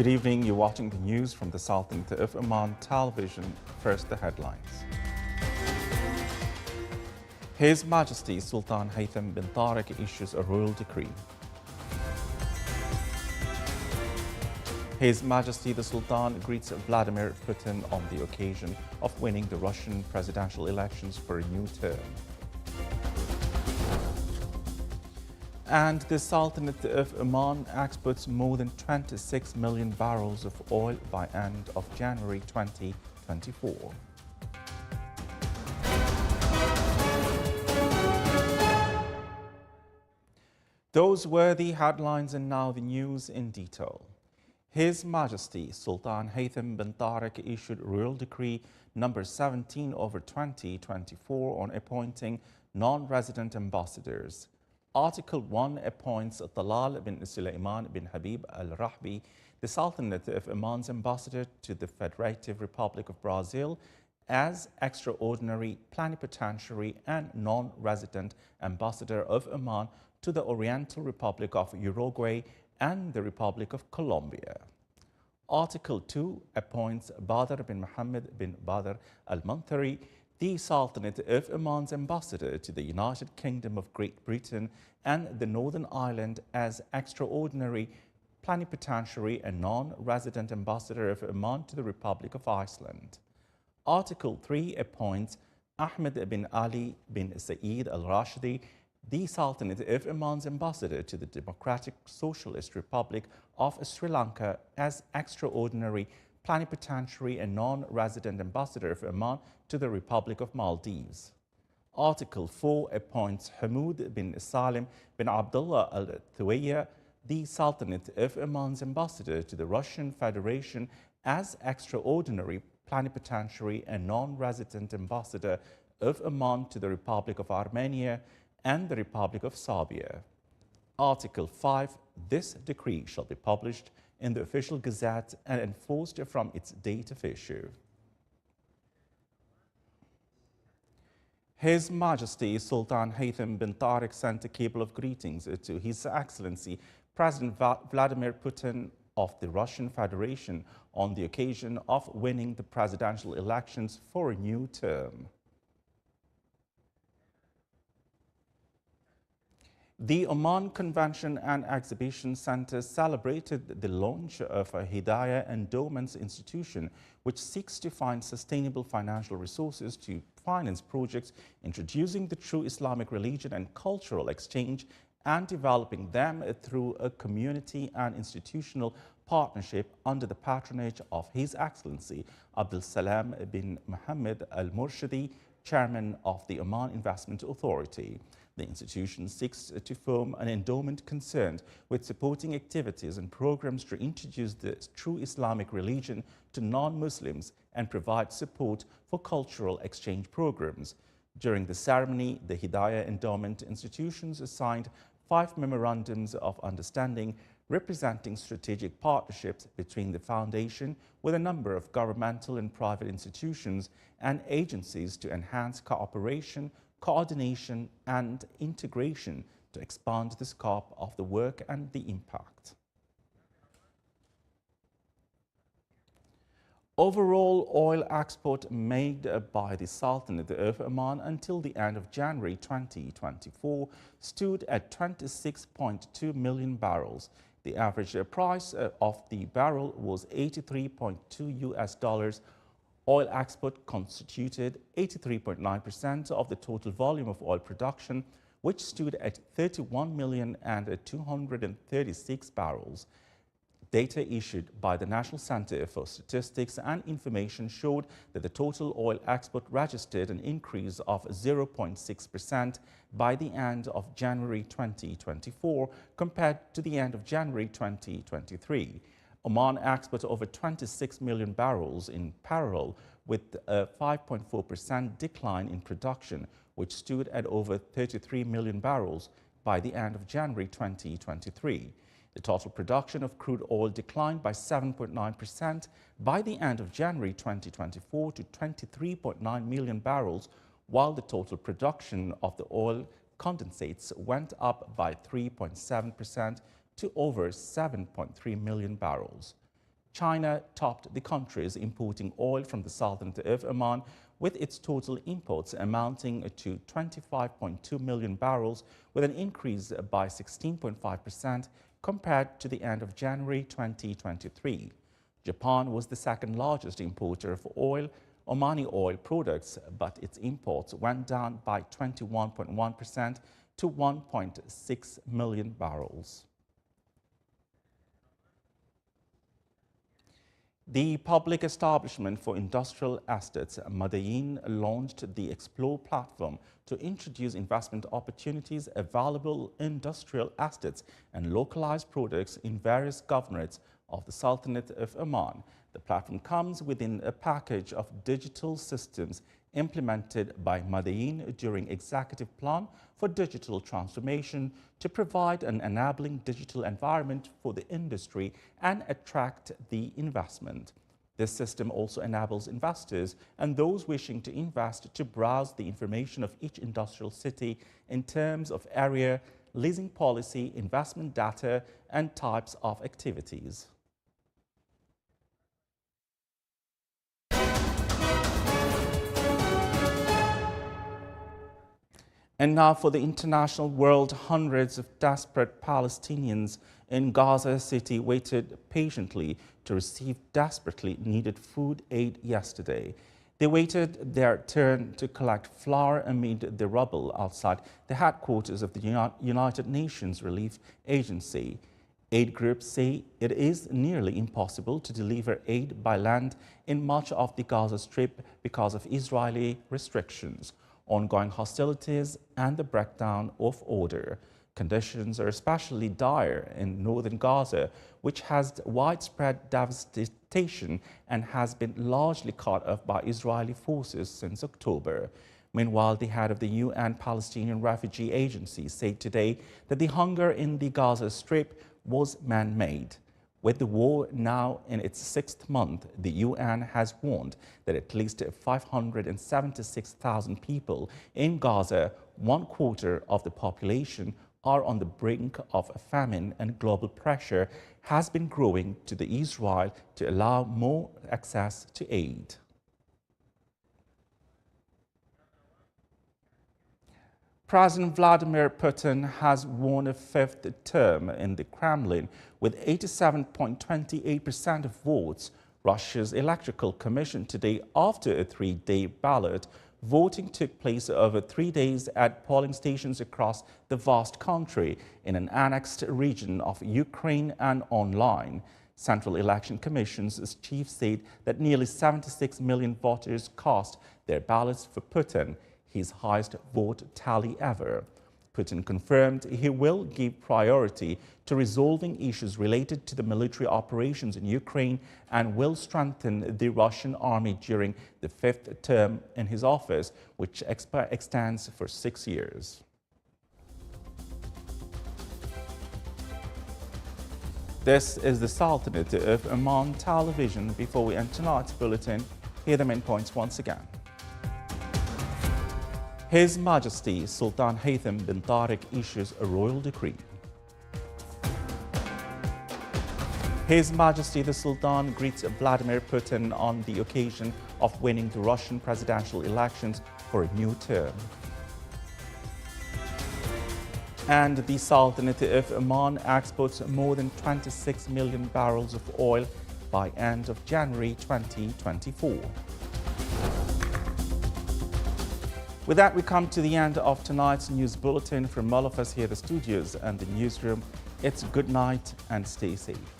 Good evening. You're watching the news from the Sultanate of Oman television. First, the headlines. His Majesty Sultan Haytham bin Tariq issues a royal decree. His Majesty the Sultan greets Vladimir Putin on the occasion of winning the Russian presidential elections for a new term. And the Sultanate of Oman exports more than 26 million barrels of oil by end of January 2024. Those were the headlines, and now the news in detail. His Majesty Sultan Haytham bin Tariq issued Royal Decree number 17/2024 on appointing non-resident ambassadors. Article 1 appoints Talal bin Sulaiman bin Habib al-Rahbi, the Sultanate of Oman's ambassador to the Federative Republic of Brazil, as extraordinary plenipotentiary and non-resident ambassador of Oman to the Oriental Republic of Uruguay and the Republic of Colombia. Article 2 appoints Badr bin Mohammed bin Badr al-Manthari, the Sultanate of Oman's ambassador to the United Kingdom of Great Britain and the Northern Ireland, as extraordinary plenipotentiary and non-resident ambassador of Oman to the Republic of Iceland. Article 3 appoints Ahmed bin Ali bin Saeed al-Rashidi, the Sultanate of Oman's ambassador to the Democratic Socialist Republic of Sri Lanka, as extraordinary plenipotentiary and non-resident ambassador of Oman to the Republic of Maldives. Article 4 appoints Hamoud bin Salim bin Abdullah al-Thuwayya, the Sultanate of Oman's ambassador to the Russian Federation, as extraordinary plenipotentiary and non-resident ambassador of Oman to the Republic of Armenia and the Republic of Serbia. Article 5, this decree shall be published in the official gazette and enforced from its date of issue. His Majesty Sultan Haytham bin Tariq sent a cable of greetings to His Excellency President Vladimir Putin of the Russian Federation on the occasion of winning the presidential elections for a new term. The Oman Convention and Exhibition Center celebrated the launch of a Hidayah Endowments Institution, which seeks to find sustainable financial resources to finance projects introducing the true Islamic religion and cultural exchange and developing them through a community and institutional partnership under the patronage of His Excellency Abdul Salam bin Mohammed al-Murshidi, Chairman of the Oman Investment Authority. The institution seeks to form an endowment concerned with supporting activities and programs to introduce the true Islamic religion to non-Muslims and provide support for cultural exchange programs. During the ceremony, the Hidayah Endowment Institutions signed 5 memorandums of understanding representing strategic partnerships between the foundation with a number of governmental and private institutions and agencies to enhance cooperation, coordination and integration to expand the scope of the work and the impact. Overall oil export made by the Sultanate of Oman until the end of January 2024 stood at 26.2 million barrels. The average price of the barrel was $83.2. Oil export constituted 83.9% of the total volume of oil production, which stood at 31,236 barrels. Data issued by the National Center for Statistics and Information showed that the total oil export registered an increase of 0.6% by the end of January 2024 compared to the end of January 2023. Oman exported over 26 million barrels in parallel with a 5.4% decline in production, which stood at over 33 million barrels by the end of January 2023. The total production of crude oil declined by 7.9% by the end of January 2024 to 23.9 million barrels, while the total production of the oil condensates went up by 3.7% to over 7.3 million barrels. China topped the countries importing oil from the Sultanate of Oman, with its total imports amounting to 25.2 million barrels, with an increase by 16.5% compared to the end of January 2023. Japan was the second largest importer of Omani oil products, but its imports went down by 21.1% to 1.6 million barrels. The Public Establishment for Industrial Estates, Madain, launched the Explore platform to introduce investment opportunities available in industrial estates and localized products in various governorates of the Sultanate of Oman. The platform comes within a package of digital systems implemented by Madain during Executive Plan for Digital Transformation to provide an enabling digital environment for the industry and attract the investment. This system also enables investors and those wishing to invest to browse the information of each industrial city in terms of area, leasing policy, investment data, and types of activities. And now for the international world, hundreds of desperate Palestinians in Gaza City waited patiently to receive desperately needed food aid yesterday. They waited their turn to collect flour amid the rubble outside the headquarters of the United Nations Relief Agency. Aid groups say it is nearly impossible to deliver aid by land in much of the Gaza Strip because of Israeli restrictions, ongoing hostilities, and the breakdown of order. Conditions are especially dire in northern Gaza, which has widespread devastation and has been largely cut off by Israeli forces since October. Meanwhile, the head of the UN Palestinian Refugee Agency said today that the hunger in the Gaza Strip was man-made. With the war now in its sixth month, the UN has warned that at least 576,000 people in Gaza, 1/4 of the population, are on the brink of famine, and global pressure has been growing to Israel to allow more access to aid. President Vladimir Putin has won a fifth term in the Kremlin with 87.28% of votes. Russia's Electoral Commission today, after a three-day ballot, voting took place over 3 days at polling stations across the vast country in an annexed region of Ukraine and online. Central Election Commission's chief said that nearly 76 million voters cast their ballots for Putin, his highest vote tally ever. Putin confirmed he will give priority to resolving issues related to the military operations in Ukraine and will strengthen the Russian army during the fifth term in his office, which extends for 6 years. This is the Sultanate of Oman television. Before we end tonight's bulletin, here are the main points once again. His Majesty Sultan Haytham bin Tariq issues a royal decree. His Majesty the Sultan greets Vladimir Putin on the occasion of winning the Russian presidential elections for a new term. And the Sultanate of Oman exports more than 26 million barrels of oil by end of January 2024. With that, we come to the end of tonight's news bulletin. From all of us here at the studios and the newsroom, it's good night and stay safe.